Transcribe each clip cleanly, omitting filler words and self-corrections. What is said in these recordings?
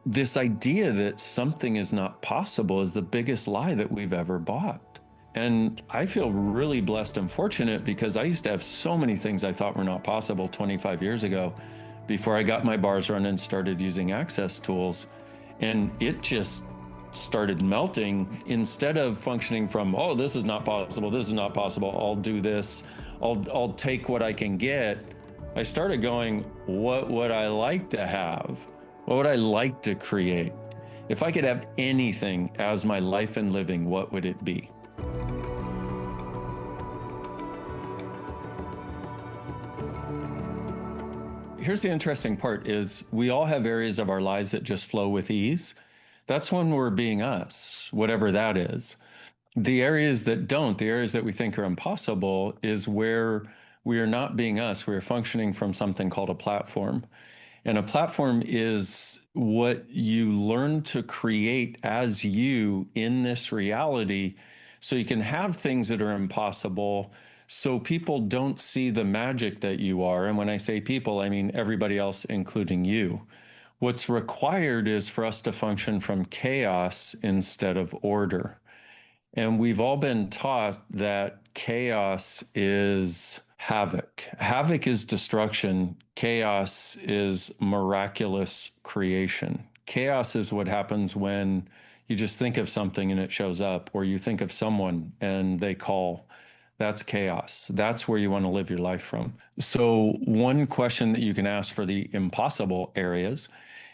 This idea that something is not possible is the biggest lie that we've ever bought. And I feel really blessed and fortunate because I used to have so many things I thought were not possible 25 years ago before I got my bars run and started using access tools. And it just started melting instead of functioning from, oh, this is not possible, this is not possible, I'll do this, I'll take what I can get. I started going, what would I like to have? What would I like to create? If I could have anything as my life and living, what would it be? Here's the interesting part is we all have areas of our lives that just flow with ease. That's when we're being us, whatever that is. The areas that don't, the areas that we think are impossible, is where we are not being us. We are functioning from something called a platform. And a platform is what you learn to create as you in this reality. So you can have things that are impossible so people don't see the magic that you are. And when I say people, I mean everybody else, including you. What's required is for us to function from chaos instead of order. And we've all been taught that chaos is havoc. Havoc is destruction. Chaos is miraculous creation. Chaos is what happens when you just think of something and it shows up, or you think of someone and they call. That's chaos. That's where you want to live your life from. So, one question that you can ask for the impossible areas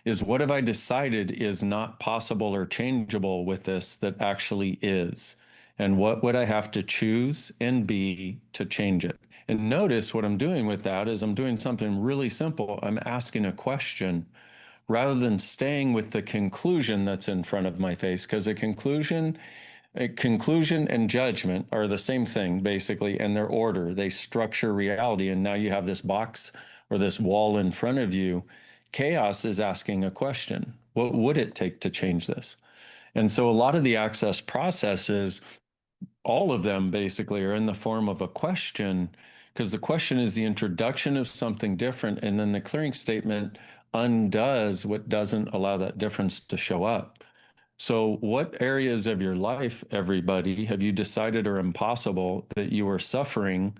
is what have I decided is not possible or changeable with this that actually is? And what would I have to choose and be to change it? And notice what I'm doing with that is I'm doing something really simple. I'm asking a question rather than staying with the conclusion that's in front of my face, because a conclusion and judgment are the same thing, basically, and their order. They structure reality. And now you have this box or this wall in front of you. Chaos is asking a question. What would it take to change this? And so a lot of the access processes, all of them basically are in the form of a question, because the question is the introduction of something different. And then the clearing statement undoes what doesn't allow that difference to show up. So, what areas of your life, everybody, have you decided are impossible that you are suffering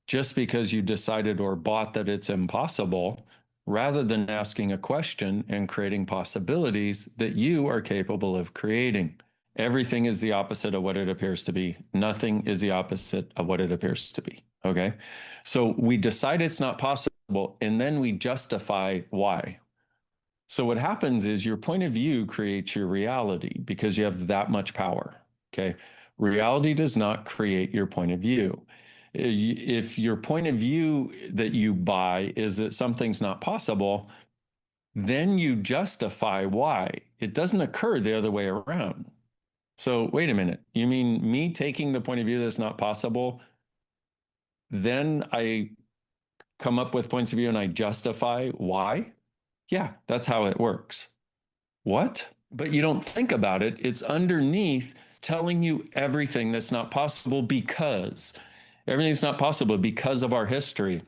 just because you decided or bought that it's impossible, rather than asking a question and creating possibilities that you are capable of creating? Everything is the opposite of what it appears to be. Nothing is the opposite of what it appears to be. Okay. So, we decide it's not possible and then we justify why. So what happens is your point of view creates your reality because you have that much power. Okay. Reality does not create your point of view. If your point of view that you buy is that something's not possible, then you justify why. It doesn't occur the other way around. So wait a minute. You mean me taking the point of view that's not possible, then I come up with points of view and I justify why? Yeah, that's how it works. What? But you don't think about it. It's underneath telling you everything that's not possible because everything's not possible because of our history.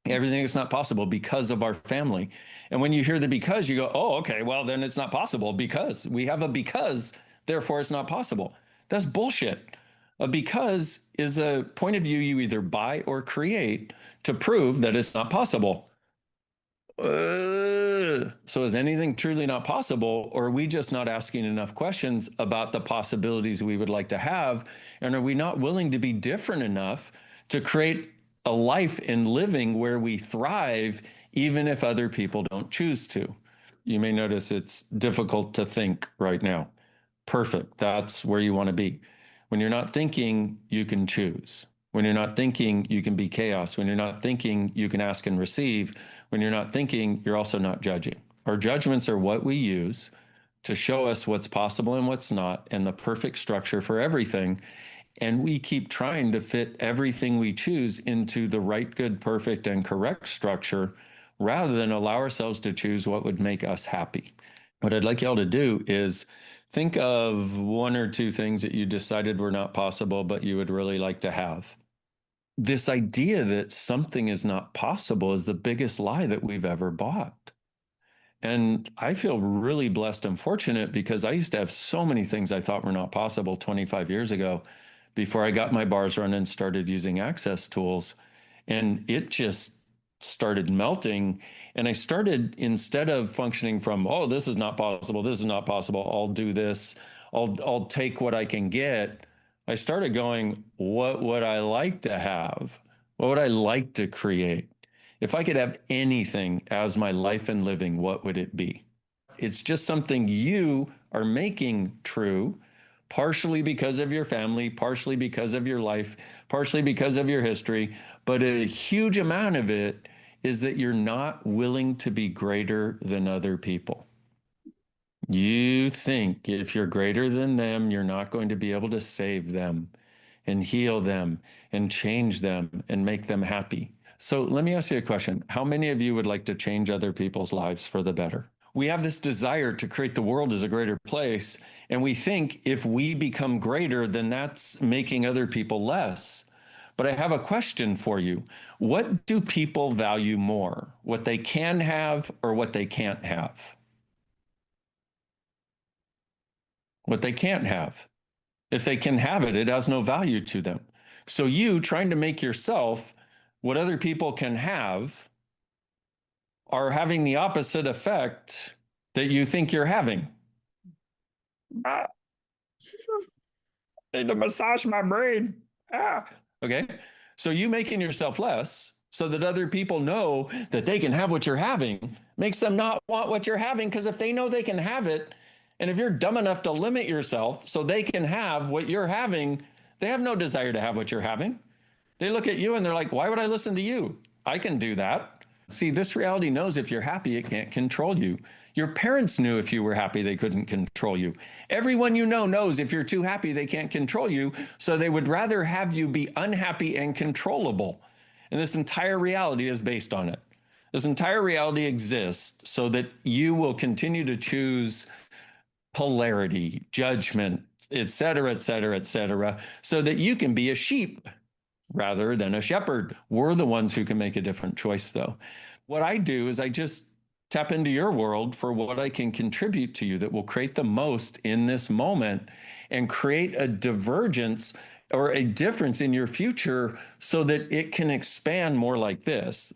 Everything is not possible because of our family. And when you hear the because, you go, oh, okay, well, then it's not possible because we have a because, therefore it's not possible. That's bullshit. A because is a point of view you either buy or create to prove that it's not possible. So is anything truly not possible, or are we just not asking enough questions about the possibilities we would like to have? And are we not willing to be different enough to create a life in living where we thrive, even if other people don't choose to? You may notice it's difficult to think right now. Perfect. That's where you want to be. When you're not thinking, you can choose. When you're not thinking, you can be chaos. When you're not thinking, you can ask and receive. When you're not thinking, you're also not judging. Our judgments are what we use to show us what's possible and what's not, and the perfect structure for everything. And we keep trying to fit everything we choose into the right, good, perfect, and correct structure rather than allow ourselves to choose what would make us happy. What I'd like y'all to do is think of one or two things that you decided were not possible, but you would really like to have. This idea that something is not possible is the biggest lie that we've ever bought. And I feel really blessed and fortunate because I used to have so many things I thought were not possible 25 years ago before I got my bars run and started using access tools. And it just started melting. And I started, instead of functioning from, oh, this is not possible, this is not possible, I'll do this, I'll take what I can get. I started going, what would I like to have? What would I like to create? If I could have anything as my life and living, what would it be? It's just something you are making true, partially because of your family, partially because of your life, partially because of your history. But a huge amount of it is that you're not willing to be greater than other people. You think if you're greater than them, you're not going to be able to save them and heal them and change them and make them happy. So let me ask you a question. How many of you would like to change other people's lives for the better? We have this desire to create the world as a greater place. And we think if we become greater, then that's making other people less. But I have a question for you. What do people value more? What they can have or what they can't have? What they can't have. If they can have it, it has no value to them. So you trying to make yourself what other people can have are having the opposite effect that you think you're having. Ah, I need to massage my brain. Ah. Okay. So you making yourself less so that other people know that they can have what you're having makes them not want what you're having, because if they know they can have it, and if you're dumb enough to limit yourself so they can have what you're having, they have no desire to have what you're having. They look at you and they're like, why would I listen to you? I can do that. See, this reality knows if you're happy, it can't control you. Your parents knew if you were happy, they couldn't control you. Everyone you know knows if you're too happy, they can't control you. So they would rather have you be unhappy and controllable. And this entire reality is based on it. This entire reality exists so that you will continue to choose polarity, judgment, et cetera, et cetera, et cetera, so that you can be a sheep rather than a shepherd. We're the ones who can make a different choice, though. What I do is I just tap into your world for what I can contribute to you that will create the most in this moment and create a divergence or a difference in your future so that it can expand more like this.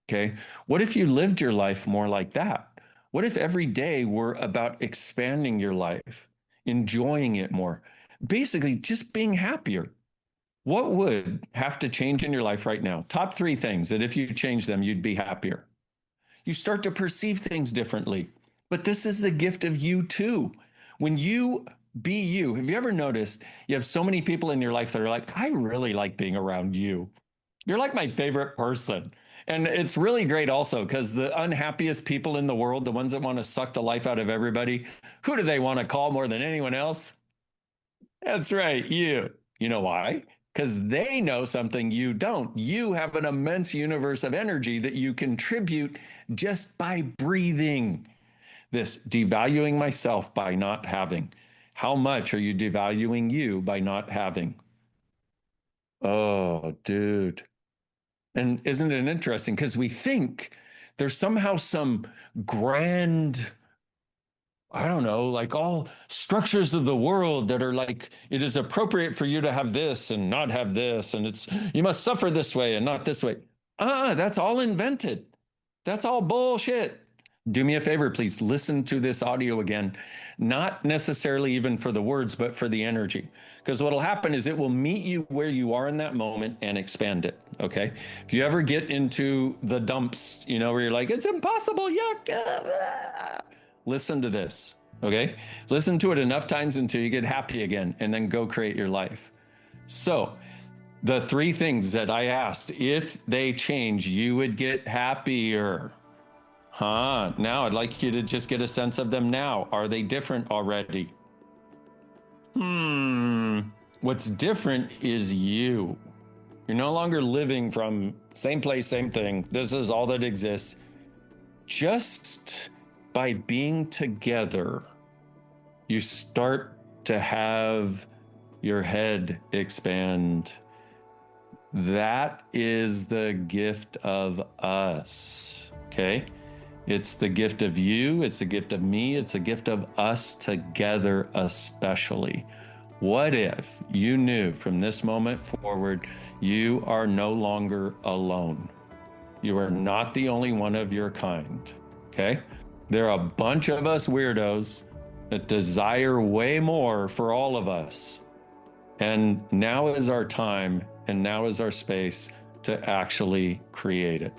Okay. What if you lived your life more like that? What if every day were about expanding your life, enjoying it more, basically just being happier? What would have to change in your life right now? Top three things that if you change them, you'd be happier. You start to perceive things differently. But this is the gift of you too. When you be you, have you ever noticed you have so many people in your life that are like, I really like being around you. You're like my favorite person. And it's really great also because the unhappiest people in the world, the ones that want to suck the life out of everybody, who do they want to call more than anyone else? That's right, you. You know why? Because they know something you don't. You have an immense universe of energy that you contribute just by breathing. This devaluing myself by not having. How much are you devaluing you by not having? Oh, dude. And isn't it interesting? Because we think there's somehow some grand, I don't know, like all structures of the world that are like, it is appropriate for you to have this and not have this. And it's, you must suffer this way and not this way. That's all invented. That's all bullshit. Do me a favor, please listen to this audio again, not necessarily even for the words, but for the energy. Because what'll happen is it will meet you where you are in that moment and expand it. Okay. If you ever get into the dumps, where you're like, it's impossible, yuck. Listen to this. Okay. Listen to it enough times until you get happy again, and then go create your life. So, the three things that I asked, if they change, you would get happier. Huh. Now I'd like you to just get a sense of them now. Are they different already? What's different is you. You're no longer living from same place, same thing. This is all that exists. Just by being together, you start to have your head expand. That is the gift of us. Okay. It's the gift of you, it's a gift of me, it's a gift of us together, especially. What if you knew from this moment forward, you are no longer alone? You are not the only one of your kind, okay? There are a bunch of us weirdos that desire way more for all of us. And now is our time, and now is our space to actually create it.